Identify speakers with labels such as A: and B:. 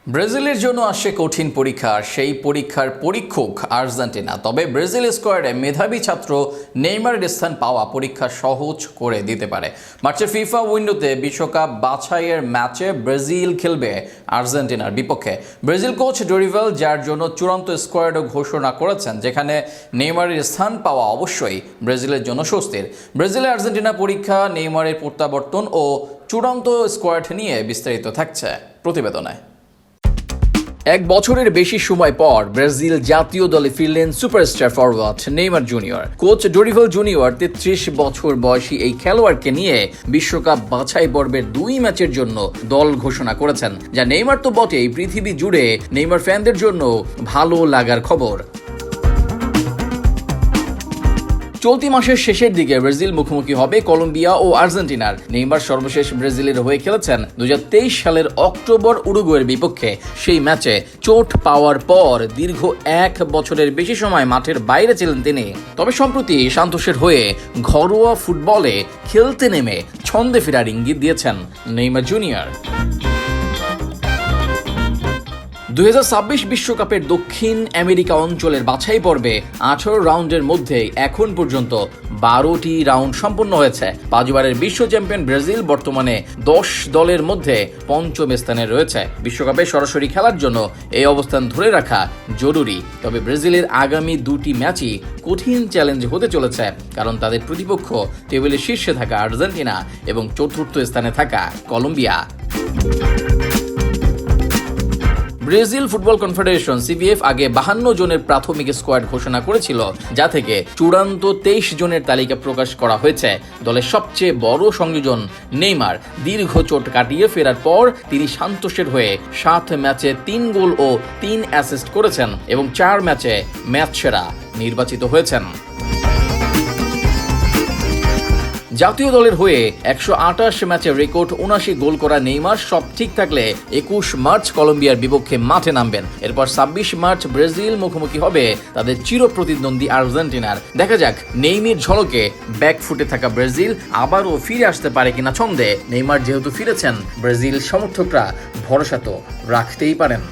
A: ব্রাজিলের জন্য আসছে কঠিন পরীক্ষা, সেই পরীক্ষার পরীক্ষক আর্জেন্টিনা। তবে ব্রাজিল স্কোয়াডে মেধাবী ছাত্র নেইমারের স্থান পাওয়া পরীক্ষা সহজ করে দিতে পারে। মার্চের ফিফা উইন্ডোতে বিশ্বকাপ বাছাইয়ের ম্যাচে ব্রাজিল খেলবে আর্জেন্টিনার বিপক্ষে। ব্রাজিল কোচ ডরিভাল যার জন্য চূড়ান্ত স্কোয়াডও ঘোষণা করেছেন, যেখানে নেইমারের স্থান পাওয়া অবশ্যই ব্রাজিলের জন্য স্বস্তির। ব্রাজিলে আর্জেন্টিনা পরীক্ষা, নেইমারের প্রত্যাবর্তন ও চূড়ান্ত স্কোয়াড নিয়ে বিস্তারিত থাকছে প্রতিবেদনে। এক বছরের বেশি সময় পর ব্রাজিল জাতীয় দলে ফিরলেন superstar forward Neymar junior. Coach Dorival junior ৩৩ বছর বয়সী এই খেলোয়াড়কে নিয়ে বিশ্বকাপ বাছাই পর্বের ২ ম্যাচের জন্য দল ঘোষণা করেছেন, যা নেইমার তো বটেই, পৃথিবী জুড়ে নেইমার ফ্যানদের জন্য ভালো লাগার খবর। চলতি মাসের শেষের দিকে ব্রাজিল মুখোমুখি হবে কলম্বিয়া ও আর্জেন্টিনার। নেইমার সর্বশেষ ব্রাজিলের হয়ে খেলেছেন ২০২৩ সালের অক্টোবর উরুগুয়ের বিপক্ষে। সেই ম্যাচে চোট পাওয়ার পর দীর্ঘ ১ বছরের বেশি সময় মাঠের বাইরে ছিলেন তিনি। তবে সম্প্রতি সান্তোসের হয়ে ঘরোয়া ফুটবলে খেলতে নেমে ছন্দে ফেরার ইঙ্গিত দিয়েছেন নেইমার জুনিয়র। ২০২৬ বিশ্বকাপের দক্ষিণ আমেরিকা অঞ্চলের বাছাই পর্বে ১৮ রাউন্ডের মধ্যে এখন পর্যন্ত ১২টি রাউন্ড সম্পন্ন হয়েছে। ৫ বারের বিশ্ব চ্যাম্পিয়ন ব্রাজিল বর্তমানে ১০ দলের মধ্যে পঞ্চম স্থানে রয়েছে। বিশ্বকাপে সরাসরি খেলার জন্য এই অবস্থান ধরে রাখা জরুরি। তবে ব্রাজিলের আগামী ২টি ম্যাচই কঠিন চ্যালেঞ্জ হতে চলেছে, কারণ তাদের প্রতিপক্ষ টেবিলের শীর্ষে থাকা আর্জেন্টিনা এবং চতুর্থ স্থানে থাকা Colombia. Brazil football confederation CBF আগে ৫২ জনের প্রাথমিক স্কোয়াড ঘোষণা করেছিল, যা থেকে চূড়ান্ত ২৩ জনের তালিকা প্রকাশ করা হয়েছে। দলের সবচেয়ে বড় সংযোজন নেইমার দীর্ঘ চোট কাটিয়ে ফেরার পর তিনি সান্তোসের হয়ে ৭ ম্যাচে ৩ গোল ও ৩ অ্যাসিস্ট করেছেন এবং ৪ ম্যাচে ম্যাচ সেরা নির্বাচিত হয়েছেন। জাতীয় দলের হয়ে ১২৮ ম্যাচে রেকর্ড ৭৯ গোল করা নেইমার সব ঠিক থাকলে ২১ মার্চ কলম্বিয়ার বিপক্ষে মাঠে নামবেন। এরপর ২৬ মার্চ ব্রাজিল মুখোমুখি হবে তাদের চিরপ্রতিদ্বন্দ্বী আর্জেন্টিনার। দেখা যাক নেইমারের ঝলকে ব্যাকফুটে থাকা ব্রাজিল আবারও ফিরে আসতে পারে কিনা ছন্দে। নেইমার যেহেতু ফিরেছেন, ব্রাজিল সমর্থকরা ভরসা তো রাখতেই পারেন।